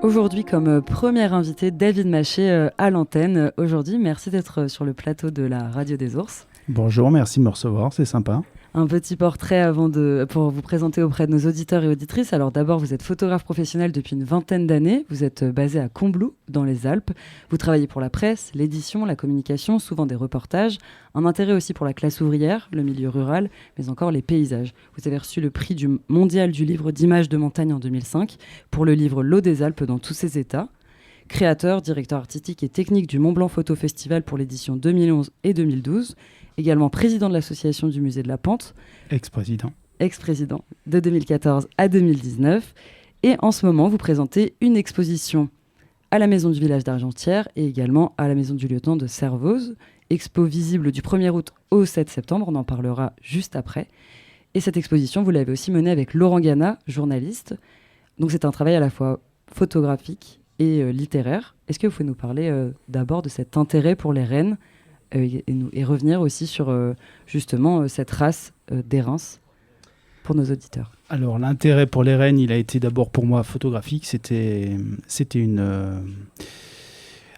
Aujourd'hui, comme premier invité, David Maché à l'antenne. Aujourd'hui, merci d'être sur le plateau de la Radio des Ours. Bonjour, merci de me recevoir, c'est sympa. Un petit portrait pour vous présenter auprès de nos auditeurs et auditrices. Alors d'abord, vous êtes photographe professionnel depuis une vingtaine d'années. Vous êtes basé à Combloux, dans les Alpes. Vous travaillez pour la presse, l'édition, la communication, souvent des reportages. Un intérêt aussi pour la classe ouvrière, le milieu rural, mais encore les paysages. Vous avez reçu le prix du mondial du livre d'images de montagne en 2005 pour le livre L'eau des Alpes dans tous ses états. Créateur, directeur artistique et technique du Mont Blanc Photo Festival pour l'édition 2011 et 2012. Également président de l'association du musée de la Pente. Ex-président de 2014 à 2019. Et en ce moment, vous présentez une exposition à la Maison du Village d'Argentière et également à la Maison du Lieutenant de Servoz. Expo visible du 1er août au 7 septembre, on en parlera juste après. Et cette exposition, vous l'avez aussi menée avec Laurent Gana, journaliste. Donc c'est un travail à la fois photographique et littéraire. Est-ce que vous pouvez nous parler d'abord de cet intérêt pour les rennes et revenir aussi sur justement cette race d'Airains pour nos auditeurs? Alors l'intérêt pour les rennes, il a été d'abord pour moi photographique. C'était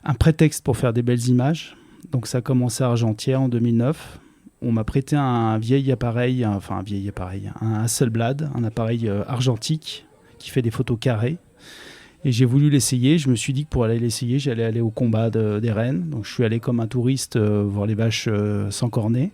un prétexte pour faire des belles images. Donc ça a commencé à Argentière en 2009. On m'a prêté un vieil appareil, un Hasselblad, un appareil argentique qui fait des photos carrées. Et j'ai voulu l'essayer. Je me suis dit que pour aller l'essayer, j'allais aller au combat des rennes. Donc je suis allé comme un touriste voir les vaches sans cornet.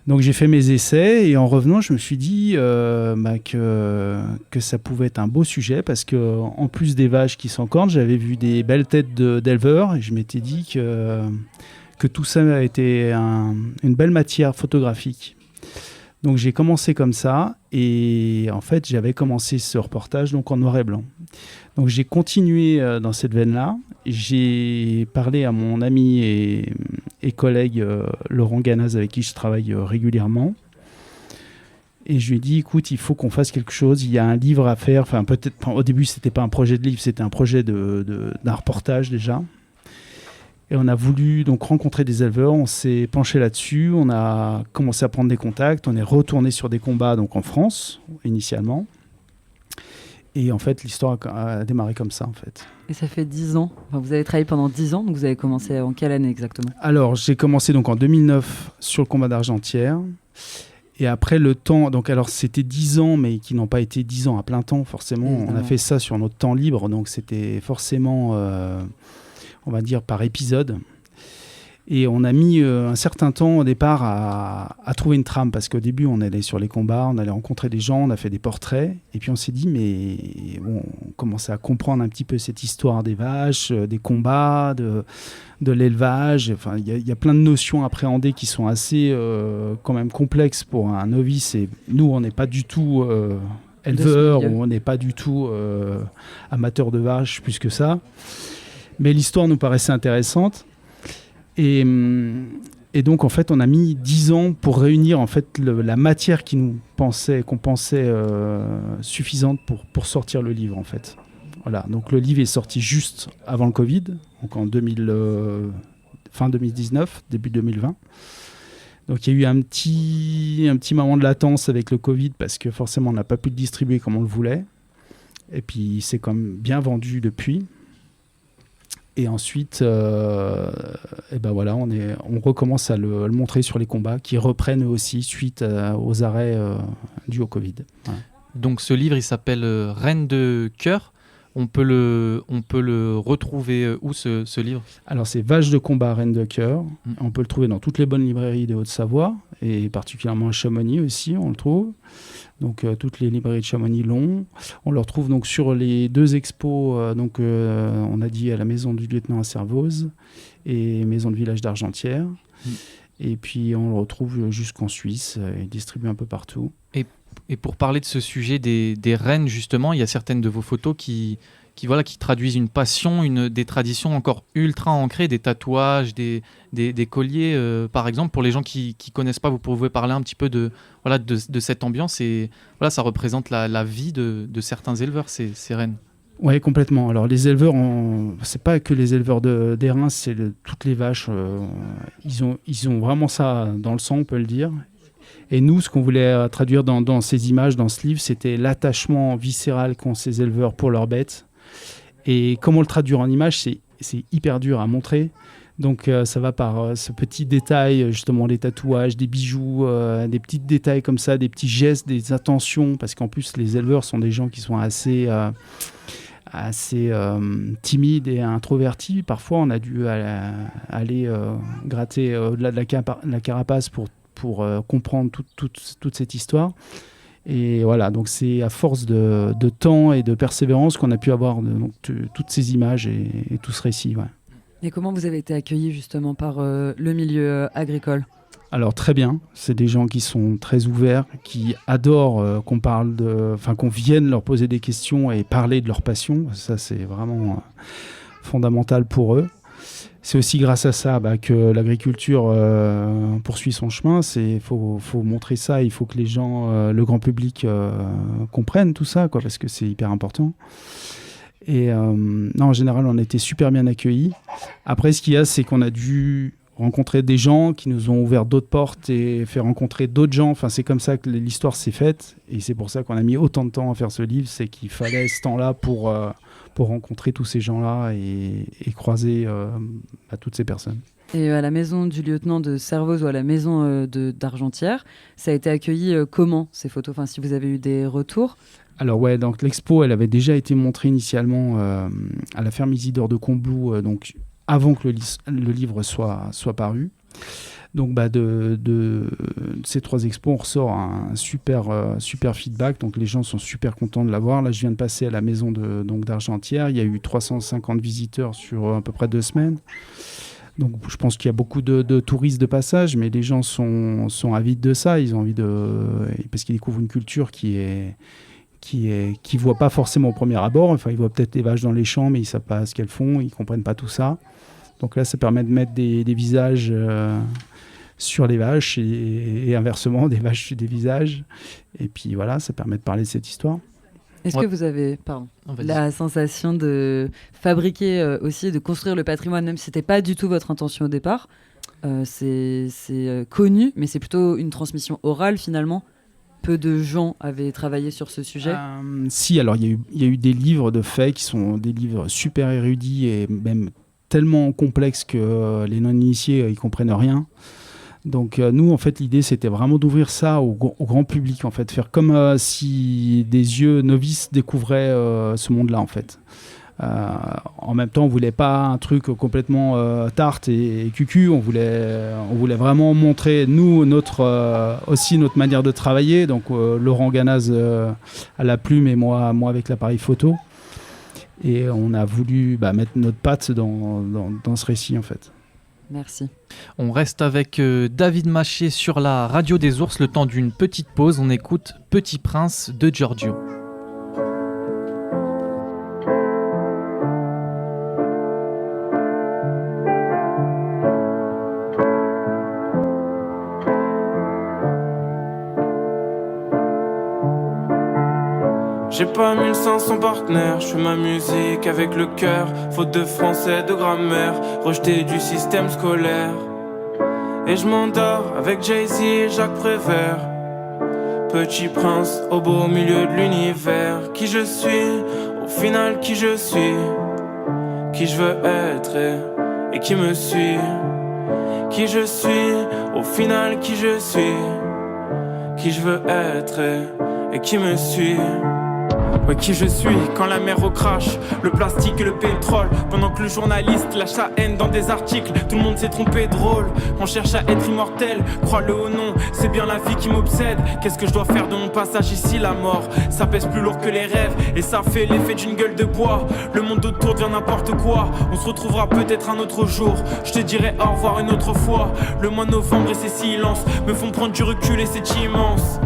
Donc j'ai fait mes essais et en revenant, je me suis dit que ça pouvait être un beau sujet parce qu'en plus des vaches qui s'encornent, j'avais vu des belles têtes d'éleveurs et je m'étais dit que tout ça a été une belle matière photographique. Donc j'ai commencé comme ça et en fait j'avais commencé ce reportage donc en noir et blanc. Donc j'ai continué dans cette veine-là. J'ai parlé à mon ami et collègue Laurent Ganaz avec qui je travaille régulièrement. Et je lui ai dit, écoute, il faut qu'on fasse quelque chose. Il y a un livre à faire. Enfin, au début, c'était pas un projet de livre, c'était un projet d'un reportage déjà. Et on a voulu donc rencontrer des éleveurs. On s'est penché là-dessus. On a commencé à prendre des contacts. On est retourné sur des combats donc en France initialement. Et en fait, l'histoire a démarré comme ça, en fait. Et ça fait 10 ans. Enfin, vous avez travaillé pendant 10 ans, donc vous avez commencé en quelle année exactement ? Alors, j'ai commencé donc en 2009 sur le combat d'Argentière. Et après le temps, donc alors c'était 10 ans, mais qui n'ont pas été 10 ans à plein temps, forcément. Évidemment. On a fait ça sur notre temps libre, donc c'était forcément, on va dire, par épisode. Et on a mis un certain temps au départ à trouver une trame, parce qu'au début, on allait sur les combats, on allait rencontrer des gens, on a fait des portraits, et puis on s'est dit, mais bon, on commençait à comprendre un petit peu cette histoire des vaches, des combats, de l'élevage. Enfin, il y a plein de notions appréhendées qui sont assez quand même complexes pour un novice, et nous, on n'est pas du tout éleveurs, ou on n'est pas du tout amateurs de vaches, plus que ça. Mais l'histoire nous paraissait intéressante. Et donc, en fait, on a mis 10 ans pour réunir en fait, la matière qu'on pensait suffisante pour sortir le livre, en fait. Voilà. Donc, le livre est sorti juste avant le Covid, donc en fin 2019, début 2020. Donc, il y a eu un petit moment de latence avec le Covid parce que forcément, on n'a pas pu le distribuer comme on le voulait. Et puis, c'est quand même bien vendu depuis. Et ensuite, ben voilà, on recommence à le montrer sur les combats qui reprennent aussi suite aux arrêts dus au Covid. Voilà. Donc ce livre, il s'appelle Reine de cœur. On peut le retrouver où ce livre ? Alors c'est Vache de combat, Reine de cœur. On peut le trouver dans toutes les bonnes librairies de Haute-Savoie et particulièrement à Chamonix aussi, on le trouve. Donc toutes les librairies de Chamonix l'ont. On le retrouve donc sur les 2 expos, on a dit à la Maison du Lieutenant à Servoz et Maison de Village d'Argentière. Et puis on le retrouve jusqu'en Suisse et distribué un peu partout. Et pour parler de ce sujet des rennes, justement, il y a certaines de vos photos qui traduisent une passion, des traditions encore ultra ancrées, des tatouages, des colliers, par exemple. Pour les gens qui ne connaissent pas, vous pouvez parler un petit peu de cette ambiance. Et voilà, ça représente la vie de certains éleveurs, ces rennes. Oui, complètement. Alors les éleveurs, c'est pas que les éleveurs d'Airains, c'est toutes les vaches. Ils ont vraiment ça dans le sang, on peut le dire. Et nous, ce qu'on voulait traduire dans ces images, dans ce livre, c'était l'attachement viscéral qu'ont ces éleveurs pour leurs bêtes, Et comment le traduire en image, c'est hyper dur à montrer. Donc ça va par ce petit détail, justement les tatouages, des bijoux, des petits détails comme ça, des petits gestes, des attentions, parce qu'en plus les éleveurs sont des gens qui sont assez timides et introvertis. Parfois on a dû aller gratter au-delà de la carapace pour comprendre toute cette histoire. Et voilà, donc c'est à force de temps et de persévérance qu'on a pu avoir toutes ces images et tout ce récit. Ouais. Et comment vous avez été accueillis justement par le milieu agricole ? Alors très bien, c'est des gens qui sont très ouverts, qui adorent qu'on vienne leur poser des questions et parler de leur passion. Ça c'est vraiment fondamental pour eux. C'est aussi grâce à ça que l'agriculture poursuit son chemin. Il faut montrer ça, il faut que les gens, le grand public comprennent tout ça, parce que c'est hyper important. Et en général, on a été super bien accueillis. Après, ce qu'il y a, c'est qu'on a dû rencontrer des gens qui nous ont ouvert d'autres portes et fait rencontrer d'autres gens. Enfin, c'est comme ça que l'histoire s'est faite. Et c'est pour ça qu'on a mis autant de temps à faire ce livre. C'est qu'il fallait ce temps-là pour rencontrer tous ces gens-là et croiser toutes ces personnes. Et à la maison du lieutenant de Servoz ou à la maison d'Argentière, ça a été accueilli comment, ces photos ? Enfin, si vous avez eu des retours ? Alors ouais, donc l'expo, elle avait déjà été montrée initialement à la ferme Isidore de Combloux, donc avant que le livre soit paru. Donc de ces 3 expos, on ressort un super feedback. Donc les gens sont super contents de l'avoir. Là, je viens de passer à la maison d'Argentière. Il y a eu 350 visiteurs sur à peu près 2 semaines. Donc je pense qu'il y a beaucoup de touristes de passage, mais les gens sont avides de ça. Ils ont envie parce qu'ils découvrent une culture qui voient pas forcément au premier abord. Enfin, ils voient peut-être les vaches dans les champs, mais ils savent pas ce qu'elles font, ils comprennent pas tout ça. Donc là, ça permet de mettre des visages sur les vaches et inversement, des vaches sur des visages. Et puis voilà, ça permet de parler de cette histoire. Est-ce que vous avez la sensation de fabriquer aussi, de construire le patrimoine, même si c'était pas du tout votre intention au départ, c'est connu, mais c'est plutôt une transmission orale finalement. Peu de gens avaient travaillé sur ce sujet. Si, alors il y a eu des livres de faits qui sont des livres super érudits et même tellement complexes que les non-initiés ils comprennent rien. Donc nous, en fait, l'idée c'était vraiment d'ouvrir ça au grand public, en fait, faire comme si des yeux novices découvraient ce monde-là, en fait. En même temps, on voulait pas un truc complètement tarte et cucu. On voulait vraiment montrer nous aussi notre manière de travailler. Donc Laurent Ganaz à la plume et moi avec l'appareil photo. Et on a voulu mettre notre patte dans ce récit en fait. Merci. On reste avec David Maché sur la radio des ours. Le temps d'une petite pause, on écoute Petit Prince de Giorgio. J'ai pas 1500 partenaires, je fais ma musique avec le cœur. Faute de français, de grammaire, rejeté du système scolaire. Et je m'endors avec Jay-Z et Jacques Prévert. Petit prince au beau milieu de l'univers. Qui je suis, au final qui je suis. Qui je veux être et qui me suit. Qui je suis, au final qui je suis. Qui je veux être et qui me suit. Ouais, qui je suis quand la mer recrache le plastique et le pétrole. Pendant que le journaliste lâche sa haine dans des articles. Tout le monde s'est trompé drôle. On cherche à être immortel, crois-le ou non, c'est bien la vie qui m'obsède. Qu'est-ce que je dois faire de mon passage ici? La mort, ça pèse plus lourd que les rêves. Et ça fait l'effet d'une gueule de bois. Le monde autour devient n'importe quoi. On se retrouvera peut-être un autre jour. Je te dirai au revoir une autre fois. Le mois de novembre et ses silences me font prendre du recul et c'est immense.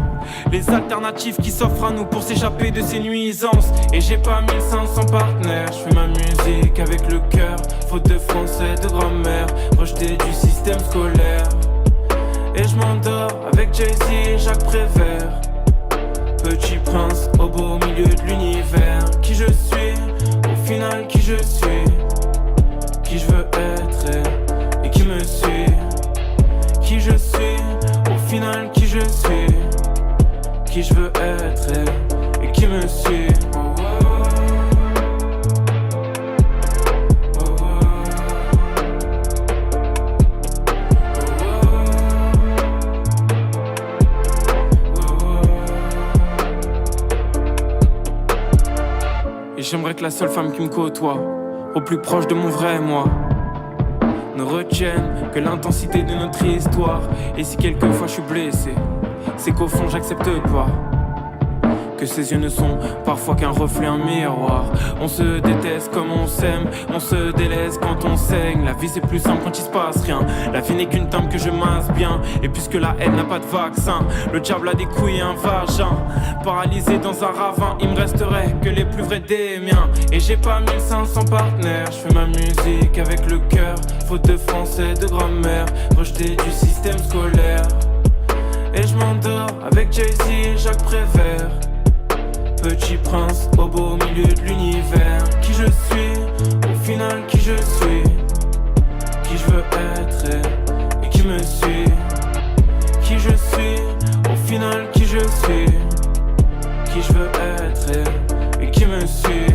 Les alternatives qui s'offrent à nous pour s'échapper de ces nuisances. Et j'ai pas 1500 partenaires, je fais ma musique avec le cœur. Faute de français, de grammaire, rejeté du système scolaire. Et je m'endors avec Jay-Z et Jacques Prévert. Petit prince au beau milieu de l'univers. Qui je suis, au final qui je suis. Qui je veux être et qui me suit. Qui je suis, au final qui je suis. Qui je veux être et qui me suit. j'aimerais que la seule femme qui me côtoie, au plus proche de mon vrai moi, ne retienne que l'intensité de notre histoire. Et si quelquefois je suis blessé, c'est qu'au fond j'accepte pas que ses yeux ne sont parfois qu'un reflet, un miroir. On se déteste comme on s'aime, on se délaisse quand on saigne. La vie c'est plus simple quand il se passe rien. La vie n'est qu'une table que je masse bien. Et puisque la haine n'a pas de vaccin, le diable a des couilles et un vagin. Paralysé dans un ravin, il me resterait que les plus vrais des miens. Et j'ai pas 1500 partenaires, je fais ma musique avec le cœur. Faute de français, de grammaire, rejeté du système scolaire. Et je m'endors avec Jay-Z et Jacques Prévert. Petit prince au beau milieu de l'univers. Qui je suis, au final qui je suis, qui je veux être et qui me suit. Qui je suis, au final qui je suis, qui je veux être et qui me suit.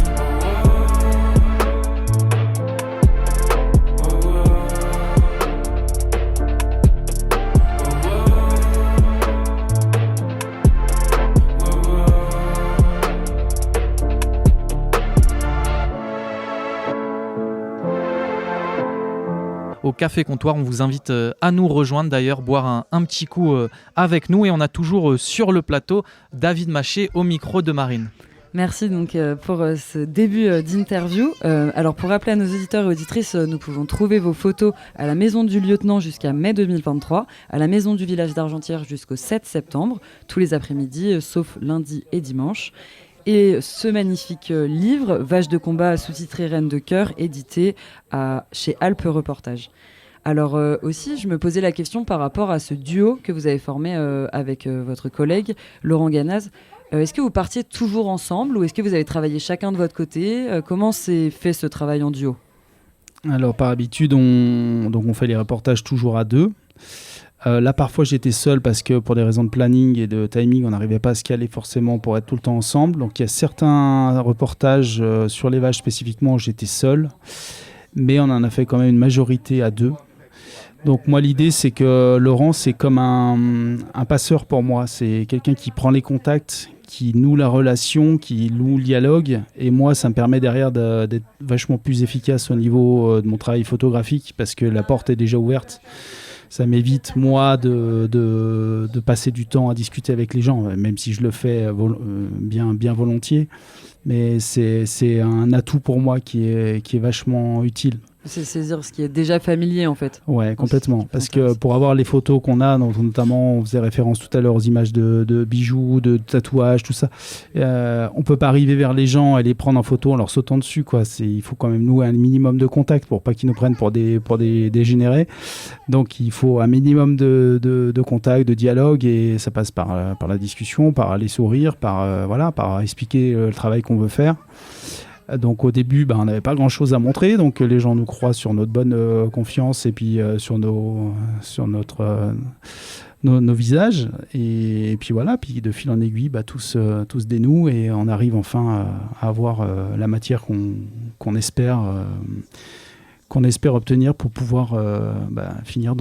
Au Café Comptoir, on vous invite à nous rejoindre d'ailleurs, boire un petit coup avec nous. Et on a toujours sur le plateau David Maché au micro de Marine. Merci donc pour ce début d'interview. Alors pour rappeler à nos auditeurs et auditrices, nous pouvons trouver vos photos à la Maison du Lieutenant jusqu'à mai 2023, à la Maison du Village d'Argentière jusqu'au 7 septembre, tous les après-midi, sauf lundi et dimanche. Et ce magnifique livre, Vache de combat sous-titré Reine de cœur, édité chez Alpes Reportage. Alors aussi, je me posais la question par rapport à ce duo que vous avez formé avec votre collègue Laurent Ganaz. Est-ce que vous partiez toujours ensemble ou est-ce que vous avez travaillé chacun de votre côté ? Comment s'est fait ce travail en duo ? Alors par habitude, on fait les reportages toujours à deux. Là, parfois, j'étais seul parce que pour des raisons de planning et de timing, on n'arrivait pas à se caler forcément pour être tout le temps ensemble. Donc, il y a certains reportages sur les vaches spécifiquement où j'étais seul, mais on en a fait quand même une majorité à deux. Donc, moi, l'idée, c'est que Laurent, c'est comme un passeur pour moi. C'est quelqu'un qui prend les contacts, qui noue la relation, qui noue le dialogue. Et moi, ça me permet derrière d'être vachement plus efficace au niveau de mon travail photographique parce que la porte est déjà ouverte. Ça m'évite, moi, de passer du temps à discuter avec les gens, même si je le fais bien volontiers. Mais c'est un atout pour moi qui est vachement utile. C'est saisir ce qui est déjà familier, en fait. Ouais, complètement. Parce que pour avoir les photos qu'on a, donc, notamment, on faisait référence tout à l'heure aux images de bijoux, de tatouages, tout ça. On peut pas arriver vers les gens et les prendre en photo en leur sautant dessus, quoi. Il faut quand même nouer un minimum de contact pour pas qu'ils nous prennent pour des dégénérés. Donc, il faut un minimum de contact, de dialogue, et ça passe par la discussion, par les sourires, par expliquer le travail qu'on veut faire. Donc au début, on n'avait pas grand-chose à montrer, donc les gens nous croient sur notre bonne confiance et puis sur nos visages. Et puis voilà, puis de fil en aiguille, tout se dénoue et on arrive enfin à avoir la matière qu'on espère obtenir pour pouvoir finir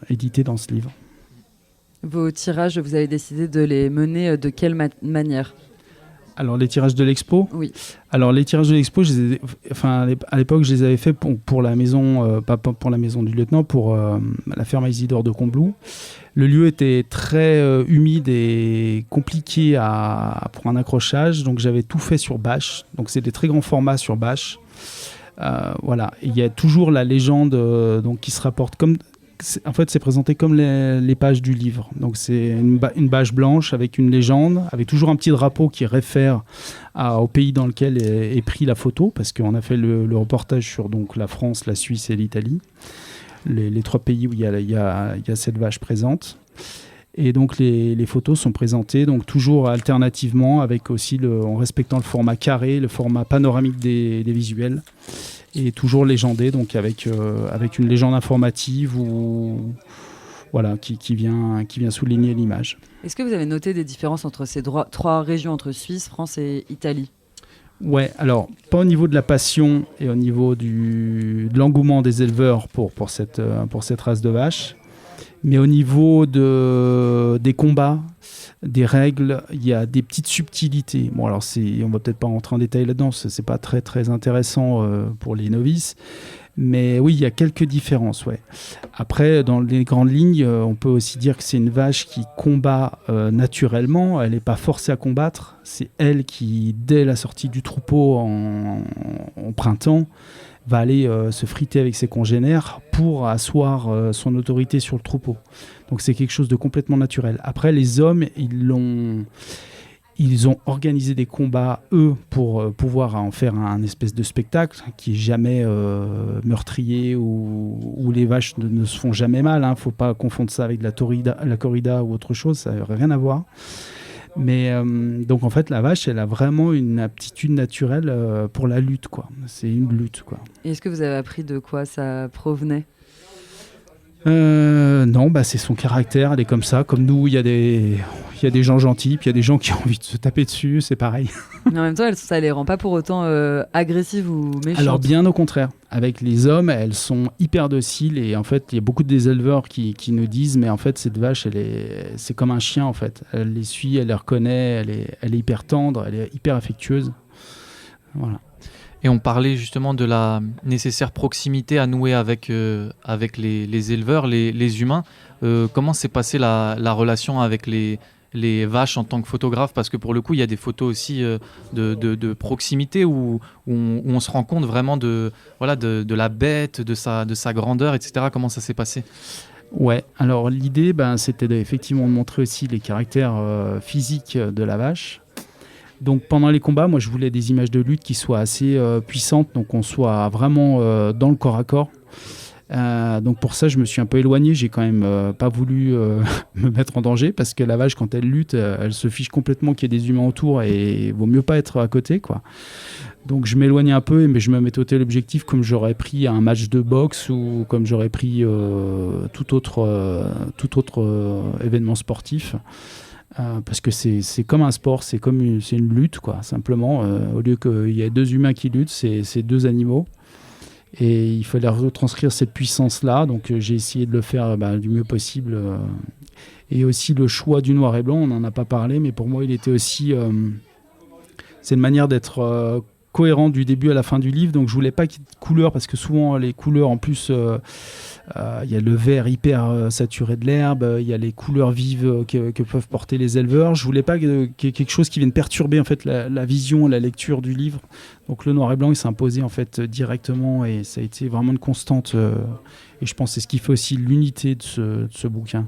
éditer dans ce livre. Vos tirages, vous avez décidé de les mener de quelle manière ? Alors les tirages de l'expo ? Oui. Alors les tirages de l'expo, à l'époque, je les avais faits pour la maison, pas pour la maison du lieutenant, pour la ferme Isidore de Combloux. Le lieu était très humide et compliqué pour un accrochage, donc j'avais tout fait sur bâche. Donc c'est des très grands formats sur bâche. Voilà. Il y a toujours la légende qui se rapporte comme... En fait, c'est présenté comme les pages du livre. Donc, c'est une bâche blanche avec une légende, avec toujours un petit drapeau qui réfère au pays dans lequel est pris la photo, parce qu'on a fait le reportage sur la France, la Suisse et l'Italie, les trois pays où il y a cette vache présente. Et donc, les photos sont présentées donc, toujours alternativement, avec aussi en respectant le format carré, le format panoramique des visuels. Et toujours légendé, donc avec une légende informative qui vient souligner l'image. Est-ce que vous avez noté des différences entre ces trois régions, entre Suisse, France et Italie ? Ouais, alors pas au niveau de la passion et au niveau de l'engouement des éleveurs pour cette race de vache, Mais au niveau des combats, des règles, il y a des petites subtilités. Bon, alors on va peut-être pas rentrer en détail là-dedans, c'est pas très très intéressant pour les novices. Mais oui, il y a quelques différences, ouais. Après, dans les grandes lignes, on peut aussi dire que c'est une vache qui combat naturellement. Elle n'est pas forcée à combattre. C'est elle qui, dès la sortie du troupeau en printemps, va aller se friter avec ses congénères pour asseoir son autorité sur le troupeau. Donc c'est quelque chose de complètement naturel. Après, les hommes, ils ont organisé des combats, eux, pour pouvoir en faire un espèce de spectacle qui n'est jamais meurtrier, où les vaches ne se font jamais mal. Il ne faut pas confondre ça avec la corrida ou autre chose, ça n'a rien à voir. Mais donc en fait, la vache, elle a vraiment une aptitude naturelle pour la lutte, quoi. C'est une lutte, quoi. Et est-ce que vous avez appris de quoi ça provenait ? Non, c'est son caractère, elle est comme ça. Comme nous, il y a des gens gentils, puis il y a des gens qui ont envie de se taper dessus, c'est pareil. Mais en même temps, ça les rend pas pour autant agressives ou méchantes. Alors bien au contraire, avec les hommes, elles sont hyper dociles et en fait, il y a beaucoup des éleveurs qui nous disent, mais en fait, cette vache, c'est comme un chien en fait. Elle les suit, elle les reconnaît, elle est hyper tendre, elle est hyper affectueuse. Voilà. Et on parlait justement de la nécessaire proximité à nouer avec les éleveurs, les humains. Comment s'est passée la relation avec les vaches en tant que photographe? Parce que pour le coup, il y a des photos aussi de proximité où on se rend compte vraiment de la bête, de sa grandeur, etc. Comment ça s'est passé? Ouais, alors l'idée, c'était effectivement de montrer aussi les caractères physiques de la vache. Donc pendant les combats, moi je voulais des images de lutte qui soient assez puissantes, donc qu'on soit vraiment dans le corps à corps. Donc pour ça, je me suis un peu éloigné. J'ai quand même pas voulu me mettre en danger parce que la vache, quand elle lutte, elle se fiche complètement qu'il y ait des humains autour et il vaut mieux pas être à côté, quoi. Donc je m'éloignais un peu, mais je me mettais au téléobjectif comme j'aurais pris un match de boxe ou comme j'aurais pris tout autre événement sportif. Parce que c'est comme un sport, c'est une lutte, quoi, simplement. Au lieu qu'il y ait deux humains qui luttent, c'est deux animaux. Et il fallait retranscrire cette puissance-là. Donc j'ai essayé de le faire du mieux possible. Et aussi le choix du noir et blanc, on n'en a pas parlé, mais pour moi, il était aussi... c'est une manière d'être cohérent du début à la fin du livre. Donc je voulais pas qu'il y ait de couleurs, parce que souvent, les couleurs, en plus... il y a le vert hyper saturé de l'herbe, il y a les couleurs vives que peuvent porter les éleveurs. Je voulais pas qu'il y ait quelque chose qui vienne perturber en fait la vision, la lecture du livre. Donc le noir et blanc, il s'est imposé en fait directement et ça a été vraiment une constante. Et je pense que c'est ce qui fait aussi l'unité de ce bouquin.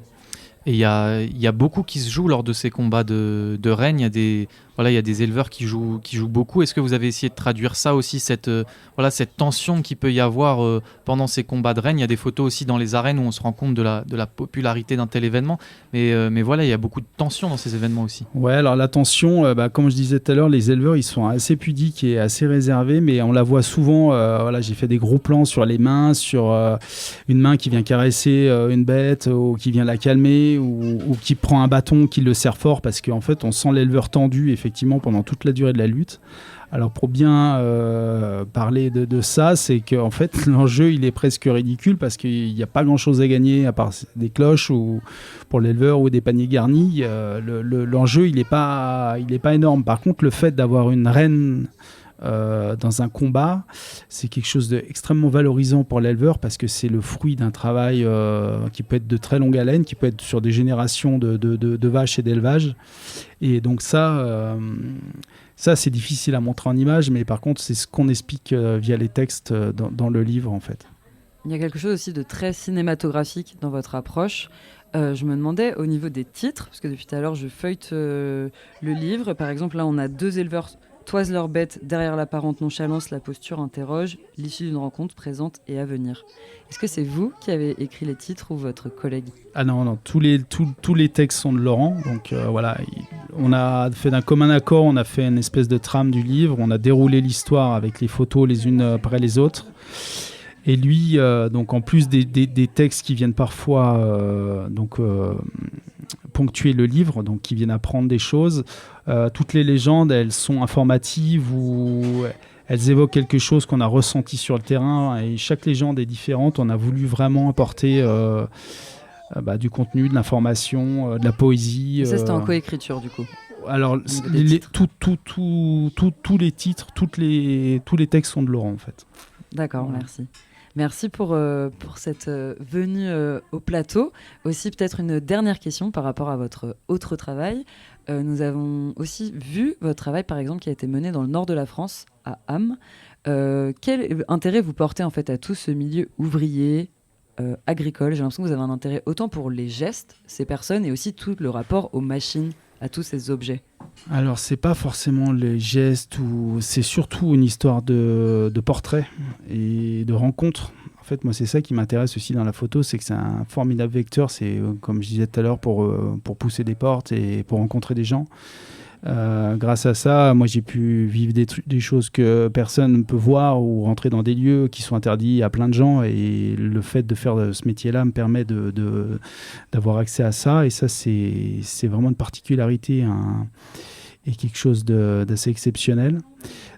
Et il y a beaucoup qui se jouent lors de ces combats de rennes. Il y a des éleveurs qui jouent beaucoup. Est-ce que vous avez essayé de traduire ça aussi, cette tension qu'il peut y avoir pendant ces combats de rennes? Il y a des photos aussi dans les arènes où on se rend compte de la popularité d'un tel événement. Mais voilà, il y a beaucoup de tension dans ces événements aussi. Ouais, alors la tension, comme je disais tout à l'heure, les éleveurs, ils sont assez pudiques et assez réservés, mais on la voit souvent. J'ai fait des gros plans sur les mains, sur une main qui vient caresser une bête ou qui vient la calmer ou qui prend un bâton, qui le serre fort parce qu'en fait, on sent l'éleveur tendu effectivement pendant toute la durée de la lutte. Alors pour bien parler de ça, c'est qu'en fait l'enjeu il est presque ridicule parce qu'il n'y a pas grand chose à gagner à part des cloches ou pour l'éleveur ou des paniers garnis. L'enjeu il est pas énorme. Par contre le fait d'avoir une reine dans un combat, c'est quelque chose d'extrêmement valorisant pour l'éleveur parce que c'est le fruit d'un travail qui peut être de très longue haleine, qui peut être sur des générations de vaches et d'élevage. Et donc ça, c'est difficile à montrer en image, mais par contre, c'est ce qu'on explique via les textes dans le livre, en fait. Il y a quelque chose aussi de très cinématographique dans votre approche. Je me demandais au niveau des titres, parce que depuis tout à l'heure, je feuillete le livre. Par exemple, là, on a deux éleveurs toisent leur bête, derrière l'apparente nonchalance, la posture interroge, l'issue d'une rencontre présente et à venir. Est-ce que c'est vous qui avez écrit les titres ou votre collègue? Ah non, tous les textes sont de Laurent, donc voilà, on a fait d'un commun accord, on a fait une espèce de trame du livre, on a déroulé l'histoire avec les photos les unes après les autres. Et lui, donc en plus des textes qui viennent parfois ponctuer le livre, donc qui viennent apprendre des choses, toutes les légendes, elles sont informatives ou elles évoquent quelque chose qu'on a ressenti sur le terrain. Et chaque légende est différente. On a voulu vraiment apporter du contenu, de l'information, de la poésie. Ça, c'était en coécriture, du coup. Alors, tous les titres, tous les textes sont de Laurent, en fait. D'accord, Voilà. merci. Merci pour cette venue au plateau. Aussi, peut-être une dernière question par rapport à votre autre travail. Nous avons aussi vu votre travail, par exemple, qui a été mené dans le nord de la France, à Ham. Quel intérêt vous portez en fait à tout ce milieu ouvrier, agricole? J'ai l'impression que vous avez un intérêt autant pour les gestes, ces personnes, et aussi tout le rapport aux machines, à tous ces objets. Alors, c'est pas forcément les gestes, c'est surtout une histoire de portrait et de rencontre. En fait, moi, c'est ça qui m'intéresse aussi dans la photo, c'est que c'est un formidable vecteur. C'est, comme je disais tout à l'heure, pour pousser des portes et pour rencontrer des gens. Grâce à ça, moi, j'ai pu vivre des choses que personne ne peut voir ou rentrer dans des lieux qui sont interdits à plein de gens. Et le fait de faire ce métier-là me permet d'avoir accès à ça. Et ça, c'est vraiment une particularité et quelque chose d'assez exceptionnel.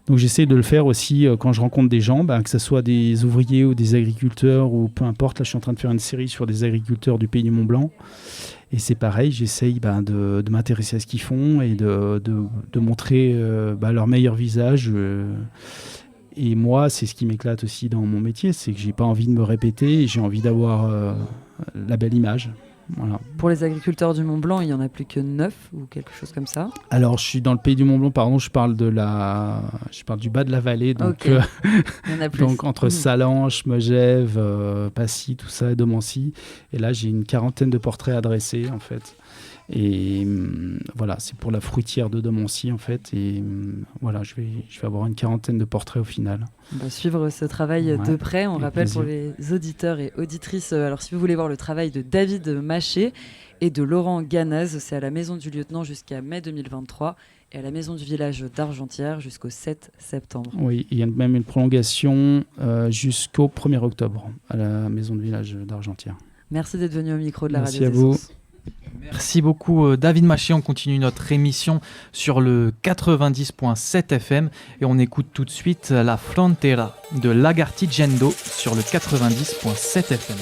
Donc j'essaie de le faire aussi quand je rencontre des gens, que ce soit des ouvriers ou des agriculteurs ou peu importe. Là, je suis en train de faire une série sur des agriculteurs du pays du Mont-Blanc. Et c'est pareil, j'essaye de m'intéresser à ce qu'ils font et de montrer leur meilleur visage. Et moi, c'est ce qui m'éclate aussi dans mon métier, c'est que j'ai pas envie de me répéter et j'ai envie d'avoir la belle image. Voilà. Pour les agriculteurs du Mont Blanc, il n'y en a plus que 9 ou quelque chose comme ça. Alors, je suis dans le pays du Mont Blanc, pardon, je parle du bas de la vallée, donc, Okay. Il y en a plus. donc entre Salanches, Megève, Passy, tout ça, et Domancy. Et là, j'ai une 40aine de portraits à dresser, en fait. Et voilà, c'est pour la fruitière de Domancy, en fait. Et voilà, je vais avoir une 40aine de portraits au final. On va suivre ce travail de près. On avec rappelle plaisir. pour les auditeurs et auditrices, alors si vous voulez voir le travail de David Maché et de Laurent Ganaz, c'est à la Maison du Lieutenant jusqu'à mai 2023 et à la Maison du Village d'Argentière jusqu'au 7 septembre. Oui, il y a même une prolongation jusqu'au 1er octobre à la Maison du Village d'Argentière. Merci d'être venu au micro de la Merci Radio à des vous. Sources. Merci beaucoup David Maché, on continue notre émission sur le 90.7 FM et on écoute tout de suite La Frontera de Lagartijendo sur le 90.7 FM.